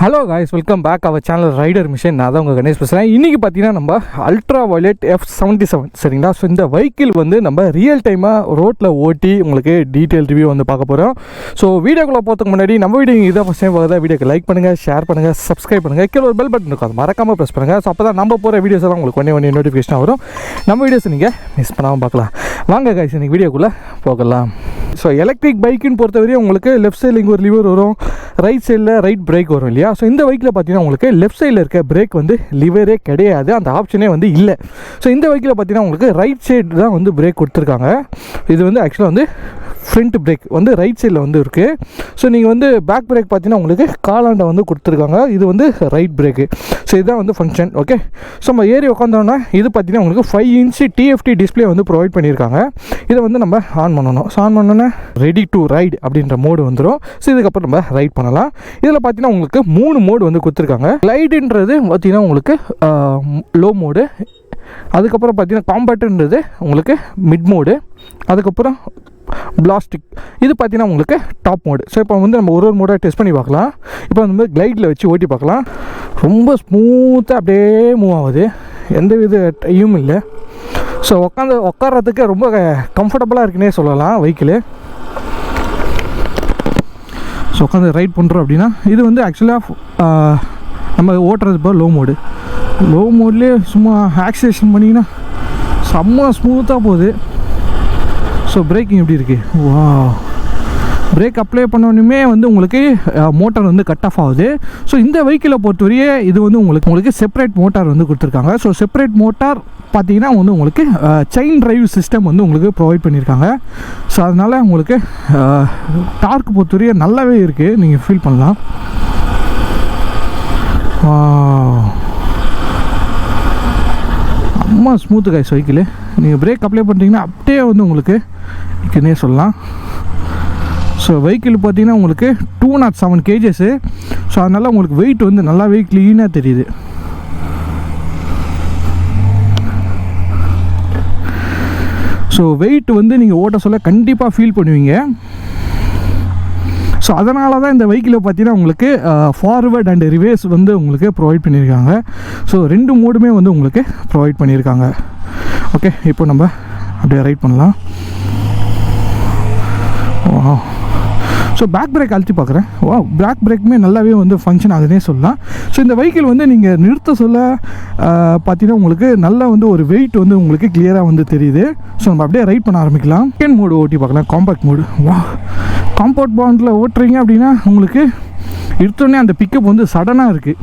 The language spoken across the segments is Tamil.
Hello guys, welcome back our channel rider mission. நான் தான் உங்கள் கணேஷ் பேசுகிறேன். இன்றைக்கி பார்த்தீங்கன்னா நம்ம Ultraviolette F77 சரிங்களா. ஸோ இந்த வெஹிக்கிள் வந்து நம்ம ரியல் டைமாக ரோட்டில் ஓட்டி உங்களுக்கு டீட்டெயில் ரிவ்யூ வந்து பார்க்க போகிறோம். ஸோ வீடியோக்குள்ளே போகிறதுக்கு முன்னாடி நம்ம வீடியோ இதை ஃபஸ்ட் டைம் பார்க்குறதா வீடியோக்கு லைக் பண்ணுங்கள், ஷேர் பண்ணுங்கள், சப்ஸ்கிரைப் பண்ணுங்கள், கீழே ஒரு பெல் பட்டன் இருக்கும், அது மறக்காமல் ப்ரெஸ் பண்ணுங்கள். ஸோ அப்போ தான் நம்ம போகிற வீடியோஸ் எல்லாம் உங்களுக்கு ஒன்றே நோட்டிஃபிகேஷன் வரும். நம்ம வீடியோஸ் நீங்கள் மிஸ் பண்ணாமல் பார்க்கலாம். வாங்க காய்ஸ், இன்றைக்கி வீடியோக்குள்ளே போகலாம். ஸோ எலக்ட்ரிக் பைக்குன்னு பொறுத்தவரையும் உங்களுக்கு லெஃப்ட் சைடில் இங்கே ஒரு லிவர் வரும், ரைட் சைடில் ரைட் பிரேக் வரும் இல்லையா. ஸோ இந்த பைக்கில் பார்த்தீங்கன்னா உங்களுக்கு லெஃப்ட் சைடில் இருக்க பிரேக் வந்து லிவரே கிடையாது, அந்த ஆப்ஷனே வந்து இல்லை. ஸோ இந்த பைக்கில் பார்த்தீங்கன்னா உங்களுக்கு ரைட் சைடு தான் வந்து பிரேக் கொடுத்துருக்காங்க. இது வந்து ஆக்சுவலாக வந்து ஃப்ரண்ட் பிரேக் வந்து ரைட் சைடில் வந்து இருக்குது. ஸோ நீங்கள் வந்து பேக் பிரேக் பார்த்தீங்கன்னா உங்களுக்கு காலாண்டை வந்து கொடுத்துருக்காங்க, இது வந்து ரைட் பிரேக்கு. ஸோ இதுதான் வந்து ஃபங்க்ஷன். ஓகே, ஸோ நம்ம ஏறி உட்காந்தோன்னா இது பார்த்தீங்கன்னா உங்களுக்கு 5 inch TFT டிஸ்பிளே வந்து ப்ரொவைட் பண்ணியிருக்காங்க. இதை வந்து நம்ம ஆன் பண்ணணும். ஸோ ஆன் பண்ணோன்னே ரெடி டு ரைட் அப்படின்ற மோடு வந்துடும். ஸோ இதுக்கப்புறம் நம்ம ரைட் பண்ணலாம். இதில் பார்த்தீங்கன்னா உங்களுக்கு 3 மோடு வந்து கொடுத்துருக்காங்க. க்ளைடுன்றது பார்த்தீங்கன்னா உங்களுக்கு லோ மோடு, அதுக்கப்புறம் பார்த்தீங்கன்னா காம்பேக்ட்ன்றது உங்களுக்கு மிட் மோடு, அதுக்கப்புறம் பிளாஸ்டிக் இது பார்த்தீங்கன்னா உங்களுக்கு டாப் மோடு. ஸோ இப்போ வந்து நம்ம ஒரு மோடாக டெஸ்ட் பண்ணி பார்க்கலாம். இப்போ வந்து கிளைடில் வச்சு ஓட்டி பார்க்கலாம். ரொம்ப ஸ்மூத்தாக அப்படியே மூவ் ஆகுது, எந்த வித டையும் இல்லை. ஸோ உட்கார்றதுக்கு ரொம்ப கம்ஃபர்டபுளாக இருக்குன்னே சொல்லலாம் வெஹிக்கிள். ஸோ உட்காந்து ரைட் பண்ணுறோம் அப்படின்னா இது வந்து ஆக்சுவலாக நம்ம ஓட்டுறது இப்போ லோ மோட்லேயே சும்மா ஆக்சிலேஷன் பண்ணிங்கன்னா செம்ம ஸ்மூத்தாக போகுது. ஸோ பிரேக்கிங் எப்படி இருக்குது, வா, பிரேக் அப்ளை பண்ணோன்னுமே வந்து உங்களுக்கு மோட்டார் வந்து கட் ஆஃப் ஆகுது. ஸோ இந்த வெஹிக்கிளை பொறுத்தவரையே இது வந்து உங்களுக்கு செப்பரேட் மோட்டார் வந்து கொடுத்துருக்காங்க. ஸோ செப்பரேட் மோட்டார் பார்த்தீங்கன்னா வந்து உங்களுக்கு செயின் டிரைவ் சிஸ்டம் வந்து உங்களுக்கு ப்ரொவைட் பண்ணியிருக்காங்க. ஸோ அதனால் உங்களுக்கு டார்க் பொறுத்தவரையே நல்லாவே இருக்குது, நீங்கள் ஃபீல் பண்ணலாம். அம்மா ஸ்மூத்து காய்ஸ் வெஹிக்கிள். நீங்கள் பிரேக் அப்ளை பண்ணிட்டீங்கன்னா அப்படியே வந்து உங்களுக்கு இருக்குன்னே சொல்லலாம். ஸோ வெஹிக்கிள் பார்த்தீங்கன்னா உங்களுக்கு 207 kgs. ஸோ அதனால் உங்களுக்கு வெயிட் வந்து நல்லாவே க்ளீனாக தெரியுது. ஸோ வெயிட் வந்து நீங்கள் ஓட்ட சொல்ல கண்டிப்பாக ஃபீல் பண்ணுவீங்க. ஸோ அதனால தான் இந்த வெஹிக்கிளை பார்த்தீங்கன்னா உங்களுக்கு ஃபார்வர்ட் அண்ட் ரிவேர்ஸ் வந்து உங்களுக்கு ப்ரொவைட் பண்ணியிருக்காங்க. ஸோ 2 மோடுமே வந்து உங்களுக்கு ப்ரொவைட் பண்ணியிருக்காங்க. ஓகே, இப்போ நம்ம அப்படியே ரைட் பண்ணலாம். ஸோ பேக் பிரேக் அழுத்தி பார்க்குறேன். பேக் பிரேக்குமே நல்லாவே வந்து ஃபங்க்ஷன் ஆகுதுன்னே சொல்லலாம். ஸோ இந்த வெஹிக்கிள் வந்து நீங்கள் நிறுத்த சொல்ல பார்த்தீங்கன்னா உங்களுக்கு நல்லா வந்து ஒரு வெயிட் வந்து உங்களுக்கு கிளியராக வந்து தெரியுது. ஸோ நம்ம அப்படியே ரைட் பண்ண ஆரம்பிக்கலாம். செகண்ட் மோடு ஓட்டி பார்க்கலாம், காம்பேக்ட் மோடு. காம்பவுண்ட் பாண்டில் ஓட்டுறீங்க அப்படின்னா உங்களுக்கு எடுத்தோடனே அந்த பிக்கப் வந்து சடனாக இருக்குது.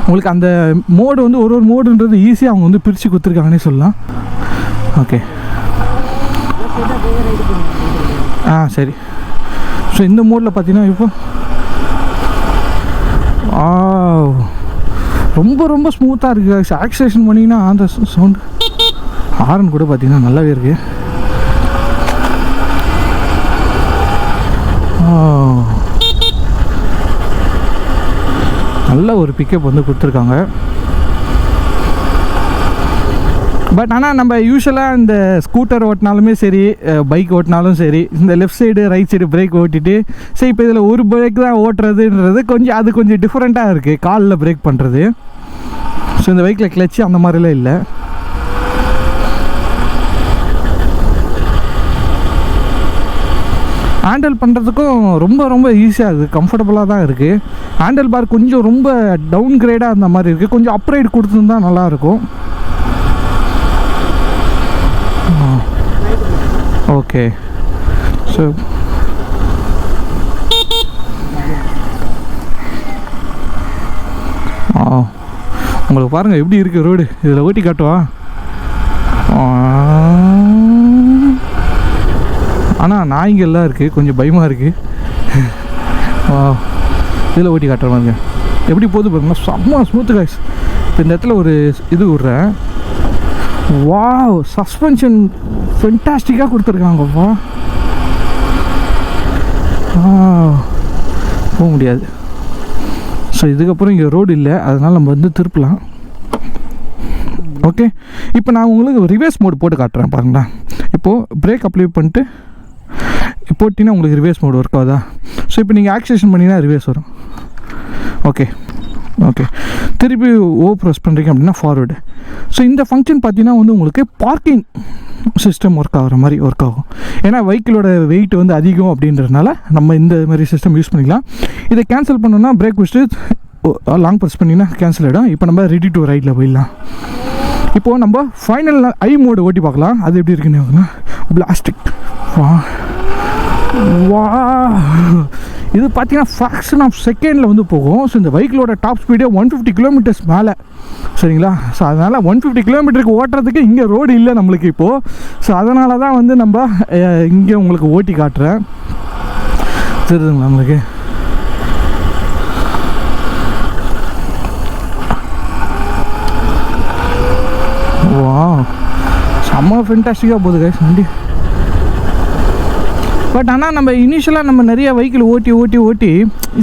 உங்களுக்கு அந்த மோடு வந்து ஒரு மோடுன்றது ஈஸியாக அவங்க வந்து பிரித்து கொடுத்துருக்காங்கன்னே சொல்லலாம். ஓகே, சரி. ஸோ இந்த மோடில் பார்த்தீங்கன்னா இப்போ ரொம்ப ஸ்மூத்தாக இருக்குது. ஆக்சிலேஷன் பண்ணிங்கன்னா அந்த சவுண்டு ஹாரன் கூட பார்த்தீங்கன்னா நல்லாவே இருக்குது. நல்ல ஒரு பிக்கப் வந்து கொடுத்துருக்காங்க. பட் ஆனால் நம்ம யூஸ்வலாக இந்த ஸ்கூட்டர் ஓட்டினாலுமே சரி, பைக் ஓட்டினாலும் சரி, இந்த left side right side break ஓட்டிட்டு சரி, இப்போ இதில் ஒரு பிரேக் தான் ஓட்டுறதுன்றது கொஞ்சம் டிஃப்ரெண்ட்டாக இருக்குது காலில் பிரேக் பண்ணுறது. ஸோ இந்த பைக்கில் கிளச்சு அந்த மாதிரிலாம் இல்லை. ஹேண்டில் பண்ணுறதுக்கும் ரொம்ப ஈஸியாக இருக்குது, கம்ஃபர்டபுளாக தான் இருக்குது. ஹேண்டில் பார் கொஞ்சம் ரொம்ப டவுன் கிரேடாக அந்த மாதிரி இருக்குது, கொஞ்சம் அப்ரைட் கொடுத்துருந்தா நல்லாயிருக்கும். ஓகே, ஸோ உங்களுக்கு பாருங்கள் எப்படி இருக்குது ரோடு. இதில் ஓட்டி காட்டுவா. ஆனால் நாய்ங்கெல்லாம் இருக்குது, கொஞ்சம் பயமாக இருக்குது. இதில் ஓட்டி காட்டுற மாதிரிங்க எப்படி போகுது பாருங்க, செம்ம ஸ்மூத்து காய்ஸ். இப்போ இந்த இடத்துல ஒரு இது விட்றேன். வாவ், சஸ்பென்ஷன் ஃபென்டாஸ்டிக்காக கொடுத்துருக்காங்கப்பா. போக முடியாது. ஸோ இதுக்கப்புறம் இங்கே ரோடு இல்லை, அதனால் நம்ம வந்து திருப்பலாம். ஓகே, இப்போ நான் உங்களுக்கு ரிவர்ஸ் மோடு போட்டு காட்டுறேன் பாருங்களேன். இப்போது பிரேக் அப்ளை பண்ணிட்டு போட்டிங்கன்னா உங்களுக்கு ரிவர்ஸ் மோடு ஒர்க் ஆகுதா. ஸோ இப்போ நீங்கள் ஆக்சிலேஷன் பண்ணிங்கன்னா ரிவர்ஸ் வரும். ஓகே ஓகே, திருப்பி ப்ரெஸ் பண்ணுறீங்க அப்படின்னா ஃபார்வேர்டு. ஸோ இந்த ஃபங்க்ஷன் பார்த்தீங்கன்னா வந்து உங்களுக்கு பார்க்கிங் சிஸ்டம் ஒர்க் ஆகிற மாதிரி ஒர்க் ஆகும். ஏன்னா வெஹிக்கிளோட வெயிட் வந்து அதிகம் அப்படின்றதுனால நம்ம இந்த மாதிரி சிஸ்டம் யூஸ் பண்ணிக்கலாம். இதை கேன்சல் பண்ணோன்னா பிரேக் வச்சுட்டு லாங் ப்ரெஸ் பண்ணிங்கன்னா கேன்சல் ஆகிடும். இப்போ நம்ம ரெடி டு ரைடில் போயிடலாம். இப்போது நம்ம ஃபைனல் ஐ மோடு ஓட்டி பார்க்கலாம். அது எப்படி இருக்குன்னு பிளாஸ்டிக். வா இது பார்த்தீங்கன்னா ஃப்ராக்ஷன் ஆஃப் செகண்டில் வந்து போகும். ஸோ இந்த வெஹிக்கிளோட டாப் ஸ்பீடே 150 கிலோமீட்டர்ஸ் மேலே, சரிங்களா? ஸோ அதனால் 150 கிலோமீட்டருக்கு ஓட்டுறதுக்கு இங்கே ரோடு இல்லை நம்மளுக்கு இப்போது. ஸோ அதனால தான் வந்து நம்ம இங்கே உங்களுக்கு ஓட்டி காட்டுறேன். தெரியுதுங்களா நம்மளுக்கு? வா செம்ம ஃபென்டாஸ்டிக்காக போகுது கைஸ் வண்டி. பட் ஆனால் நம்ம இனிஷியலாக நம்ம நிறைய வெஹிக்கிள் ஓட்டி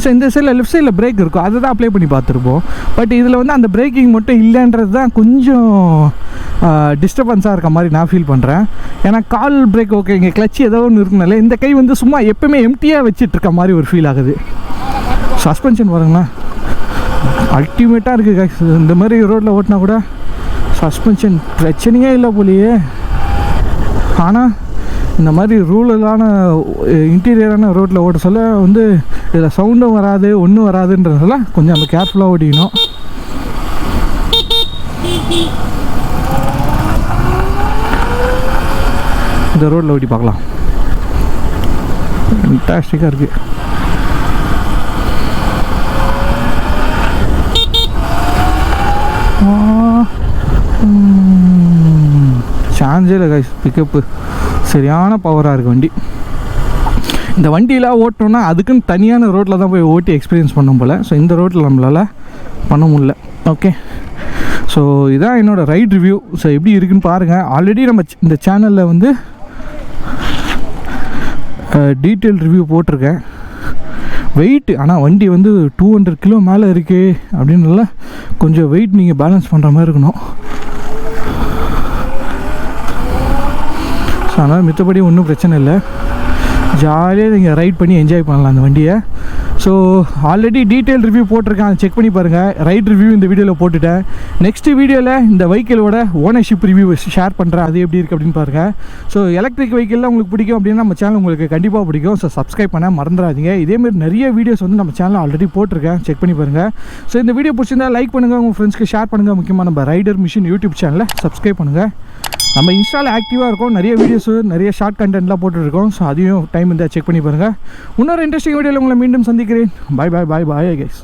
ஸோ இந்த சைடில் லெஃப்ட் சைடில் பிரேக் இருக்கும், அதை தான் அப்ளை பண்ணி பார்த்துருப்போம். பட் இதில் வந்து அந்த பிரேக்கிங் மட்டும் இல்லைன்றது தான் கொஞ்சம் டிஸ்டர்பன்ஸாக இருக்க மாதிரி நான் ஃபீல் பண்ணுறேன். ஏன்னா கால் பிரேக் ஓகே, இங்கே கிளச்சு ஏதோ ஒன்று இருக்குனால இந்த கை வந்து சும்மா எப்போயுமே எம்டியாக வச்சிட்ருக்க மாதிரி ஒரு ஃபீல் ஆகுது. சஸ்பென்ஷன் பாருங்களேன், அல்டிமேட்டாக இருக்குது கைஸ். இந்த மாதிரி ரோட்டில் ஓட்டினா கூட சஸ்பென்ஷன் பிரச்சனையே இல்லை போலியே. ஆனால் இந்த மாதிரி ரூரலான இன்டீரியரான ரோட்டில் ஓட்ட சொல்ல வந்து இதில் சவுண்டும் வராது, ஒன்றும் வராதுன்றதால கொஞ்சம் நம்ம கேர்ஃபுல்லாக ஓட்டிக்கணும். இந்த ரோட்டில் ஓட்டி பார்க்கலாம். ஃபேன்டாஸ்டிக்காக இருக்குது. சான்ஸே இல்லை கைஸ், பிக்கப்பு சரியான பவராக இருக்குது வண்டி. இந்த வண்டியெலாம் ஓட்டணுன்னா அதுக்குன்னு தனியான ரோட்டில் தான் போய் ஓட்டி எக்ஸ்பீரியன்ஸ் பண்ணும் போல். ஸோ இந்த ரோட்டில் நம்மளால் பண்ண முடியல. ஓகே, ஸோ இதான் என்னோடய ரைட் ரிவ்யூ. ஸோ எப்படி இருக்குன்னு பாருங்கள். ஆல்ரெடி நம்ம இந்த சேனலில் வந்து டீட்டெயில் ரிவ்யூ போட்டிருக்கேன். வெயிட் ஆனால் வண்டி வந்து 200 கிலோ மேலே இருக்குது அப்படின்னால கொஞ்சம் வெயிட் நீங்கள் பேலன்ஸ் பண்ணுற மாதிரி இருக்கணும். ஸோ அதனால் மித்தபடி ஒன்றும் பிரச்சனை இல்லை, ஜாலியாக நீங்கள் ரைட் பண்ணி என்ஜாய் பண்ணலாம் அந்த வண்டியை. ஸோ ஆல்ரெடி டீட்டெயில் ரிவ்யூ போட்டிருக்கேன், அதை செக் பண்ணி பாருங்கள். ரைட் ரிவ்யூ இந்த வீடியோவில் போட்டுட்டேன். நெக்ஸ்ட் வீடியோவில் இந்த வெஹிக்கிளோட ஓனர்ஷிப் ரிவ்யூ ஷேர் பண்ணுறேன், அது எப்படி இருக்குது அப்படின்னு பாருங்கள். ஸோ எலக்ட்ரிக் வெஹிக்கிள்லாம் உங்களுக்கு பிடிக்கும் அப்படின்னா நம்ம சேனல் உங்களுக்கு கண்டிப்பாக பிடிக்கும். ஸோ சப்ஸ்கிரைப் பண்ண மறந்துடாதீங்க. இதேமாதிரி நிறைய வீடியோஸ் வந்து நம்ம சேனல் ஆல்ரெடி போட்டிருக்கேன், செக் பண்ணி பாருங்கள். ஸோ இந்த வீடியோ பிடிச்சிருந்தால் லைக் பண்ணுங்கள், உங்கள் ஃப்ரெண்ட்ஸ்க்கு ஷேர் பண்ணுங்கள். முக்கியமாக நம்ம ரைடர் மிஷின் யூடியூப் சேனலை சப்ஸ்கிரைப் பண்ணுங்கள். நம்ம இன்ஸ்டாவில் ஆக்டிவாக இருக்கும், நிறைய வீடியோஸு நிறைய ஷார்ட் கண்டென்ட்லாம் போட்டுருக்கோம். ஸோ அதையும் டைம் இருந்தால் செக் பண்ணி பாருங்கள். இன்னொரு இன்ட்ரெஸ்டிங் வீடியோவில் உங்களை மீண்டும் சந்திக்கிறேன். Bye guys.